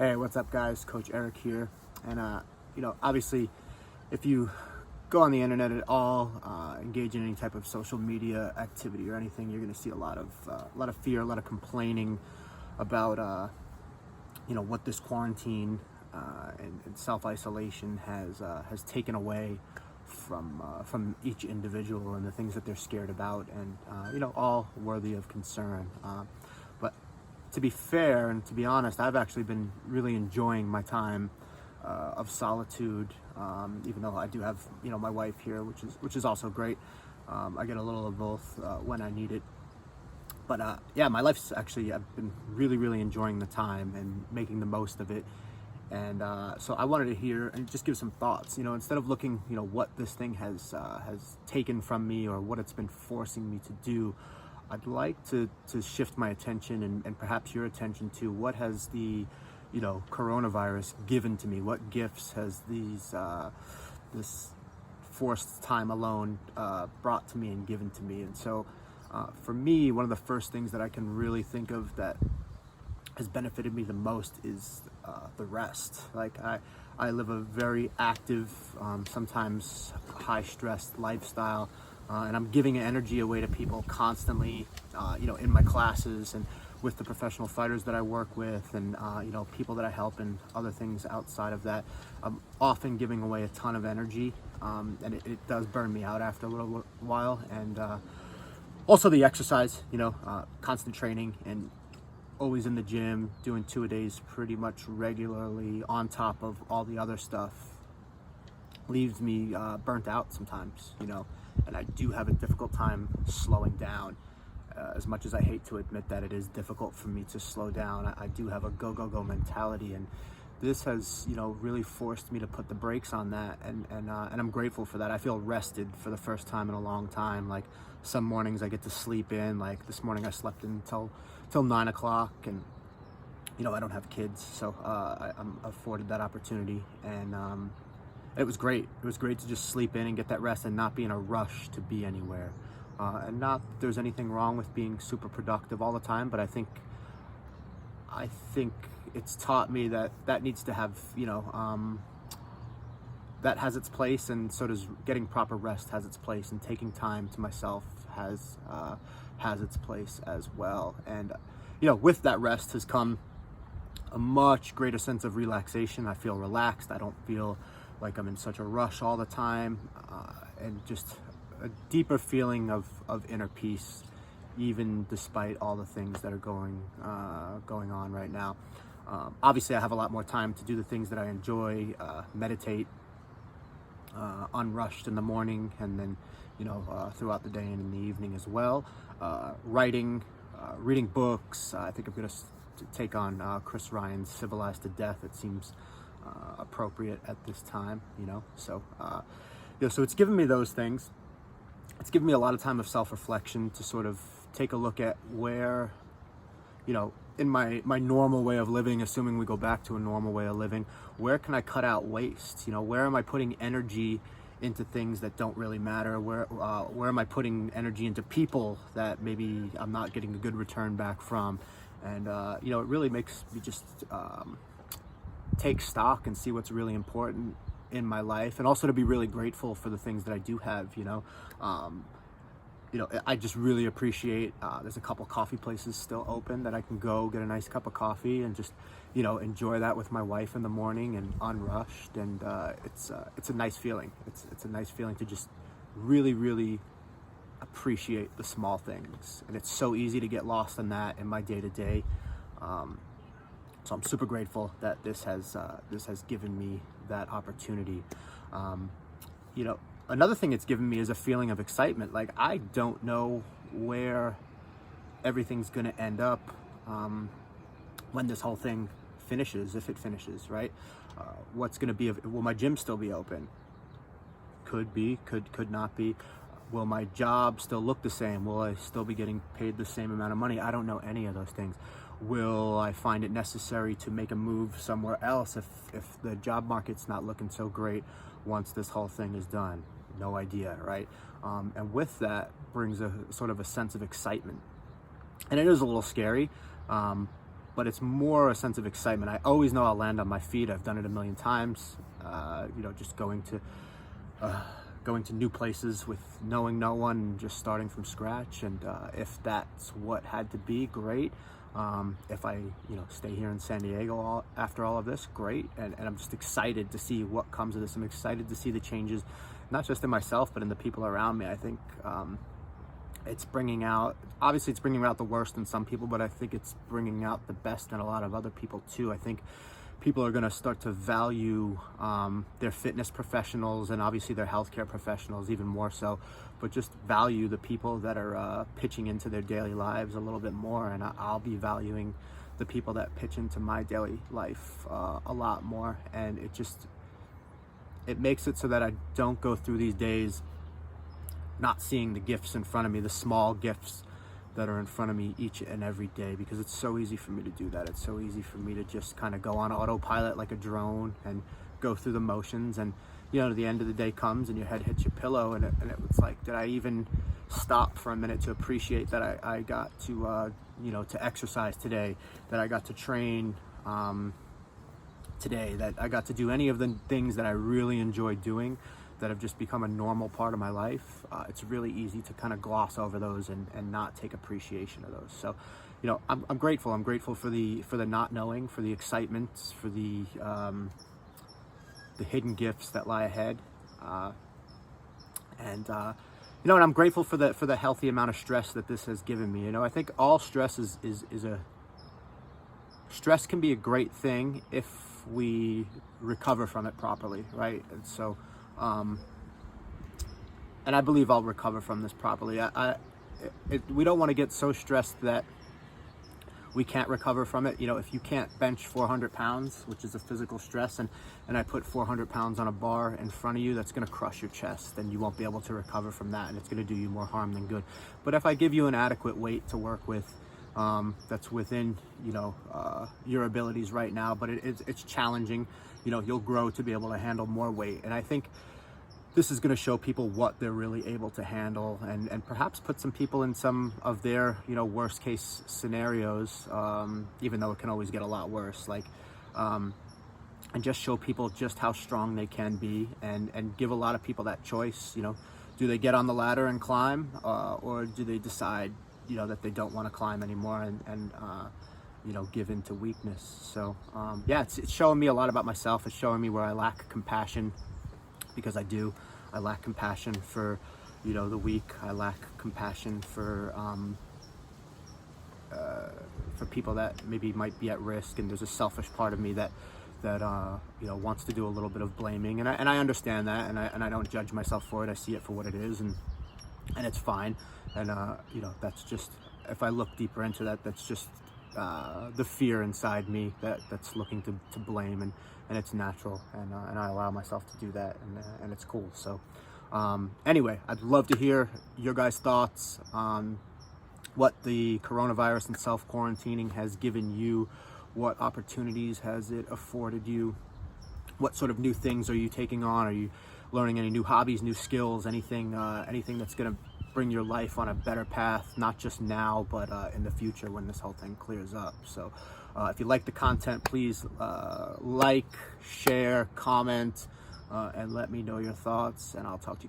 Hey, what's up, guys? Coach Eric here. And, obviously, if you go on the internet at all, engage in any type of social media activity or anything, you're going to see a lot of fear, a lot of complaining about, what this quarantine and self-isolation has taken away from each individual and the things that they're scared about, and all worthy of concern. But to be fair and to be honest, I've actually been really enjoying my time of solitude, even though I do have my wife here, which is also great. I get a little of both when I need it. But my life's actually, I've been really enjoying the time and making the most of it. And so I wanted to hear and just give some thoughts. Instead of looking, what this thing has taken from me or what it's been forcing me to do, I'd like to shift my attention and perhaps your attention to what has the coronavirus given to me. What gifts has this forced time alone brought to me and given to me? And so for me, one of the first things that I can really think of that has benefited me the most is the rest. Like I live a very active, sometimes high stressed lifestyle. And I'm giving energy away to people constantly, in my classes and with the professional fighters that I work with, and people that I help and other things outside of that. I'm often giving away a ton of energy, and it does burn me out after a little while. And also the exercise, constant training and always in the gym, doing 2-a-days pretty much regularly on top of all the other stuff leaves me burnt out sometimes, and I do have a difficult time slowing down. As much as I hate to admit that it is difficult for me to slow down, I do have a go mentality, and this has, really forced me to put the brakes on that, and I'm grateful for that. I feel rested for the first time in a long time. Like some mornings I get to sleep in. Like this morning I slept in till 9 o'clock, and I don't have kids, so I'm afforded that opportunity, and it was great. It was great to just sleep in and get that rest and not be in a rush to be anywhere. And not that there's anything wrong with being super productive all the time, but I think it's taught me that needs to have, that has its place, and so does getting proper rest has its place, and taking time to myself has its place as well. And, with that rest has come a much greater sense of relaxation. I feel relaxed. I don't feel like I'm in such a rush all the time, and just a deeper feeling of inner peace, even despite all the things that are going on right now. Obviously, I have a lot more time to do the things that I enjoy, meditate, unrushed in the morning, and then throughout the day and in the evening as well. Writing, reading books. I think I'm going to take on Chris Ryan's Civilized to Death. It seems appropriate at this time, so so it's given me those things. It's given me a lot of time of self-reflection to sort of take a look at where, in my normal way of living, assuming we go back to a normal way of living, where can I cut out waste? Where am I putting energy into things that don't really matter? Where am I putting energy into people that maybe I'm not getting a good return back from? And it really makes me just take stock and see what's really important in my life, and also to be really grateful for the things that I do have. I just really appreciate there's a couple coffee places still open that I can go get a nice cup of coffee and just enjoy that with my wife in the morning and unrushed, and it's a nice feeling. It's a nice feeling to just really appreciate the small things, and it's so easy to get lost in that in my day-to-day. So I'm super grateful that this has given me that opportunity. Another thing it's given me is a feeling of excitement. Like I don't know where everything's going to end up when this whole thing finishes, if it finishes, right? What's going to be? Will my gym still be open? Could be, could not be. Will my job still look the same? Will I still be getting paid the same amount of money? I don't know any of those things. Will I find it necessary to make a move somewhere else if the job market's not looking so great once this whole thing is done? No idea, right? And with that brings a sort of a sense of excitement. And it is a little scary, but but it's more a sense of excitement. I always know I'll land on my feet. I've done it a million times, just going to new places with knowing no one and just starting from scratch. And if that's what had to be, great. If I stay here in San Diego after all of this, great. And I'm just excited to see what comes of this. I'm excited to see the changes, not just in myself but in the people around me. I think it's bringing out the worst in some people, but I think it's bringing out the best in a lot of other people too. I think people are going to start to value their fitness professionals and obviously their healthcare professionals even more so, but just value the people that are pitching into their daily lives a little bit more. And I'll be valuing the people that pitch into my daily life a lot more. And it makes it so that I don't go through these days not seeing the gifts in front of me, the small gifts that are in front of me each and every day, because it's so easy for me to do that. It's so easy for me to just kind of go on autopilot like a drone and go through the motions. And the end of the day comes and your head hits your pillow, and it's like, did I even stop for a minute to appreciate that I got to to exercise today, that I got to train today, that I got to do any of the things that I really enjoy doing that have just become a normal part of my life. It's really easy to kind of gloss over those and not take appreciation of those. So, I'm grateful. I'm grateful for the not knowing, for the excitement, for the hidden gifts that lie ahead, and I'm grateful for the healthy amount of stress that this has given me. I think all stress stress can be a great thing if we recover from it properly, right? And so. And I believe I'll recover from this properly. We don't want to get so stressed that we can't recover from it. If you can't bench 400 pounds, which is a physical stress, and I put 400 pounds on a bar in front of you, that's going to crush your chest, and you won't be able to recover from that, and it's going to do you more harm than good. But if I give you an adequate weight to work with, that's within your abilities right now, but it's challenging. You'll grow to be able to handle more weight, and I think this is going to show people what they're really able to handle, and perhaps put some people in some of their worst case scenarios, even though it can always get a lot worse, and just show people just how strong they can be, and give a lot of people that choice. Do they get on the ladder and climb, or do they decide that they don't want to climb anymore and give into weakness? So it's showing me a lot about myself. It's showing me where I lack compassion, because I do. I lack compassion for the weak. I lack compassion for people that maybe might be at risk, and there's a selfish part of me that wants to do a little bit of blaming, and I understand that, and I don't judge myself for it. I see it for what it is, and it's fine. And that's just, if I look deeper into that, that's just the fear inside me that's looking to blame, and it's natural, and I allow myself to do that, and it's cool. So anyway, I'd love to hear your guys' thoughts on what the coronavirus and self-quarantining has given you. What opportunities has it afforded you? What sort of new things are you taking on? Are you learning any new hobbies, new skills, anything that's going to bring your life on a better path, not just now, but in the future when this whole thing clears up? So if you like the content, please like, share, comment, and let me know your thoughts, and I'll talk to you guys.